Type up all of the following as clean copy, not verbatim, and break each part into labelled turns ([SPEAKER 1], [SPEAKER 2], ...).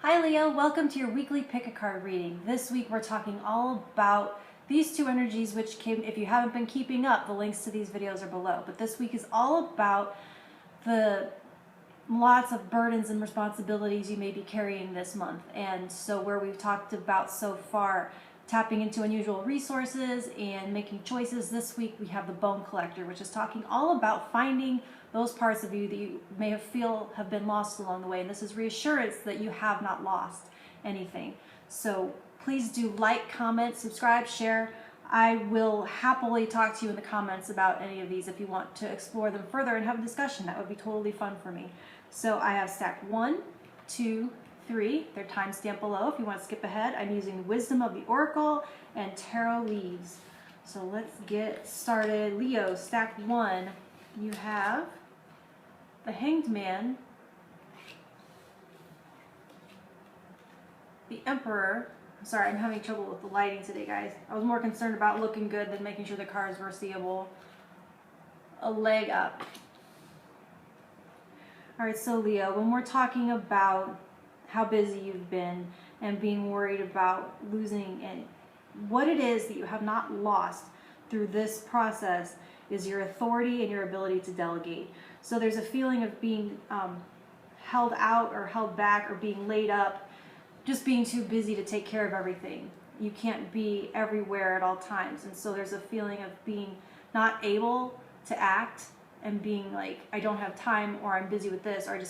[SPEAKER 1] Hi Leo, welcome to your weekly pick a card reading. This week we're talking all about these two energies which came, if you haven't been keeping up, the links to these videos are below. But this week is all about the lots of burdens and responsibilities you may be carrying this month. And so where we've talked about so far, tapping into unusual resources and making choices, this week we have the Bone Collector, which is talking all about finding those parts of you that you may have been lost along the way. And this is reassurance that you have not lost anything. So please do like, comment, subscribe, share. I will happily talk to you in the comments about any of these if you want to explore them further and have a discussion. That would be totally fun for me. So I have stacked 1, 2, 3. They're timestamped below if you want to skip ahead. I'm using Wisdom of the Oracle and Tarot Leaves. So let's get started. Leo, stack 1. You have the Hanged Man, the Emperor. Sorry, I'm having trouble with the lighting today, guys. I was more concerned about looking good than making sure the cards were seeable. A Leg Up. Alright, so Leo, when we're talking about how busy you've been and being worried about losing, and what it is that you have not lost through this process is your authority and your ability to delegate. So there's a feeling of being held out or held back or being laid up, just being too busy to take care of everything. You can't be everywhere at all times. And so there's a feeling of being not able to act and being like, I don't have time, or I'm busy with this, or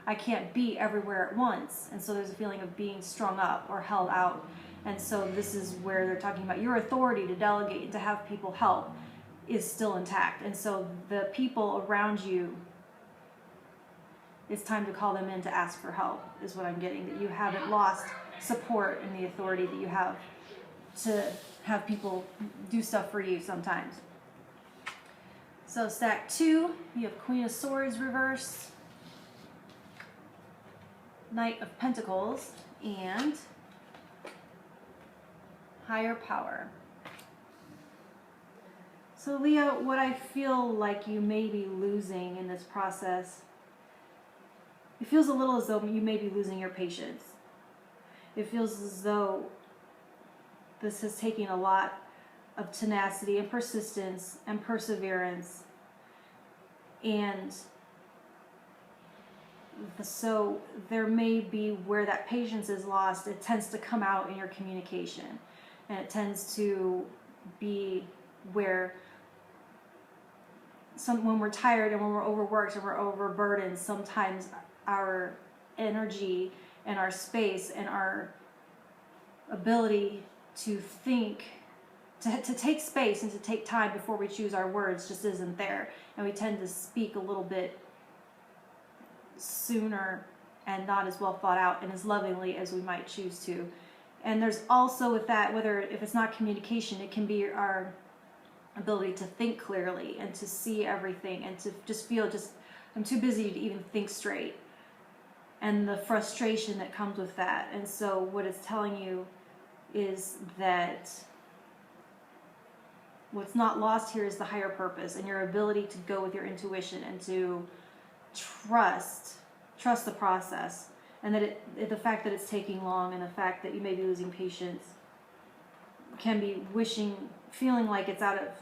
[SPEAKER 1] I can't be everywhere at once. And so there's a feeling of being strung up or held out. And so this is where they're talking about your authority to delegate and to have people help is still intact. And so the people around you, it's time to call them in to ask for help, is what I'm getting. That you haven't lost support and the authority that you have to have people do stuff for you sometimes. So stack 2, you have Queen of Swords reverse, Knight of Pentacles, and Higher Power. So Leo, what I feel like you may be losing in this process, it feels a little as though you may be losing your patience. It feels as though this is taking a lot of tenacity and persistence and perseverance. And so there may be where that patience is lost, it tends to come out in your communication. And it tends to be where when we're tired and when we're overworked and we're overburdened, sometimes our energy and our space and our ability to think, to take space and to take time before we choose our words just isn't there. And we tend to speak a little bit sooner and not as well thought out and as lovingly as we might choose to. And there's also with that, if it's not communication, it can be our ability to think clearly and to see everything and to just feel I'm too busy to even think straight, and the frustration that comes with that. And so what it's telling you is that what's not lost here is the higher purpose and your ability to go with your intuition and to trust the process, and that the fact that it's taking long and the fact that you may be losing patience can be feeling like that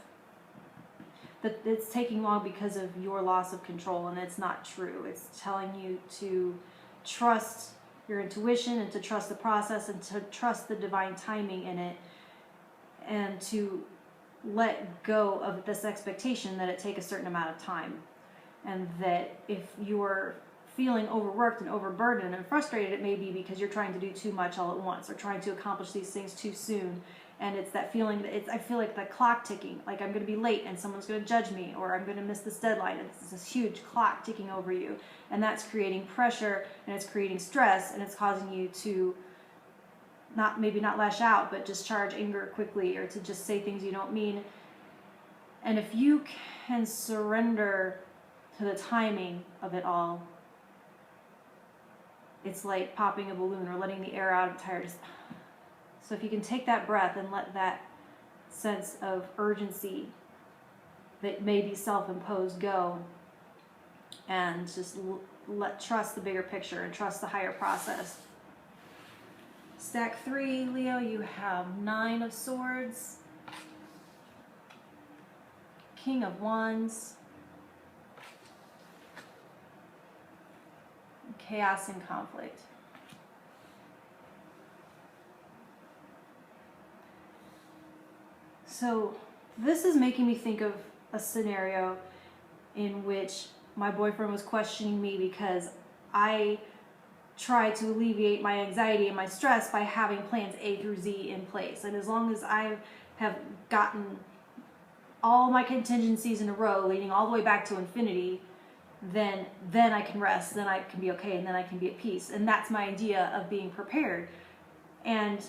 [SPEAKER 1] it's taking long because of your loss of control, and it's not true. It's telling you to trust your intuition and to trust the process and to trust the divine timing in it, and to let go of this expectation that it take a certain amount of time, and that if you're feeling overworked and overburdened and frustrated, it may be because you're trying to do too much all at once or trying to accomplish these things too soon. And it's that feeling that I feel like the clock ticking, like I'm going to be late and someone's going to judge me, or I'm going to miss this deadline. It's this huge clock ticking over you, and that's creating pressure and it's creating stress, and it's causing you to maybe not lash out, but just charge anger quickly, or to just say things you don't mean. And if you can surrender to the timing of it all, it's like popping a balloon or letting the air out of a tire. So if you can take that breath and let that sense of urgency that may be self-imposed go, and just trust the bigger picture and trust the higher process, Stack 3, Leo, you have 9 of Swords, King of Wands, Chaos and Conflict. So this is making me think of a scenario in which my boyfriend was questioning me because I tried to alleviate my anxiety and my stress by having plans A through Z in place. And as long as I have gotten all my contingencies in a row, leading all the way back to infinity, then I can rest, then I can be okay, and then I can be at peace. And that's my idea of being prepared. And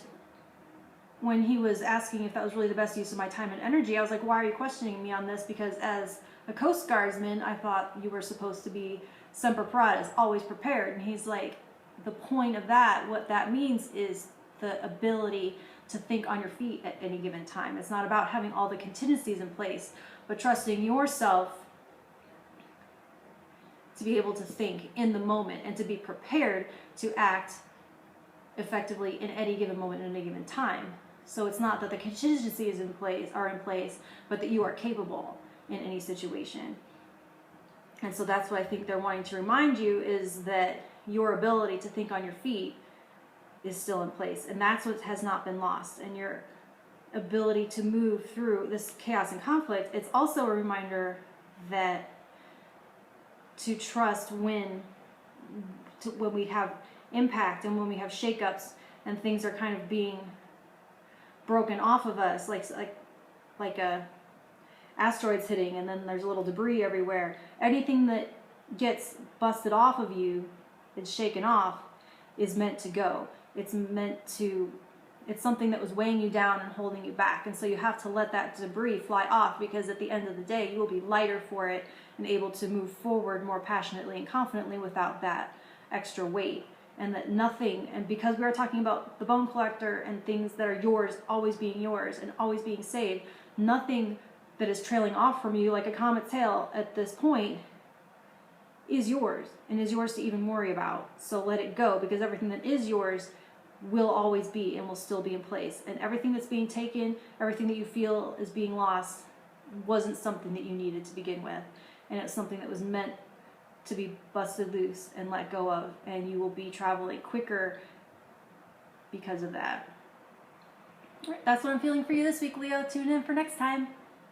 [SPEAKER 1] when he was asking if that was really the best use of my time and energy, I was like, why are you questioning me on this? Because as a Coast Guardsman, I thought you were supposed to be semper paratus, always prepared. And he's like, the point of that, what that means is the ability to think on your feet at any given time. It's not about having all the contingencies in place, but trusting yourself to be able to think in the moment and to be prepared to act effectively in any given moment at any given time. So it's not that the contingencies are in place, but that you are capable in any situation. And so that's what I think they're wanting to remind you, is that your ability to think on your feet is still in place. And that's what has not been lost. And your ability to move through this chaos and conflict, it's also a reminder that to trust when we have impact and when we have shakeups and things are kind of being broken off of us, like a asteroids hitting and then there's a little debris everywhere. Anything that gets busted off of you, it's shaken off, is meant to go. It's something that was weighing you down and holding you back. And so you have to let that debris fly off, because at the end of the day, you will be lighter for it and able to move forward more passionately and confidently without that extra weight. And that nothing, and because we are talking about the bone collector and things that are yours, always being yours and always being saved, nothing that is trailing off from you like a comet's tail at this point is yours and is yours to even worry about. So let it go, because everything that is yours will always be and will still be in place. And everything that's being taken, everything that you feel is being lost, wasn't something that you needed to begin with. And it's something that was meant to be busted loose and let go of, and you will be traveling quicker because of that. All right, that's what I'm feeling for you this week, Leo. Tune in for next time.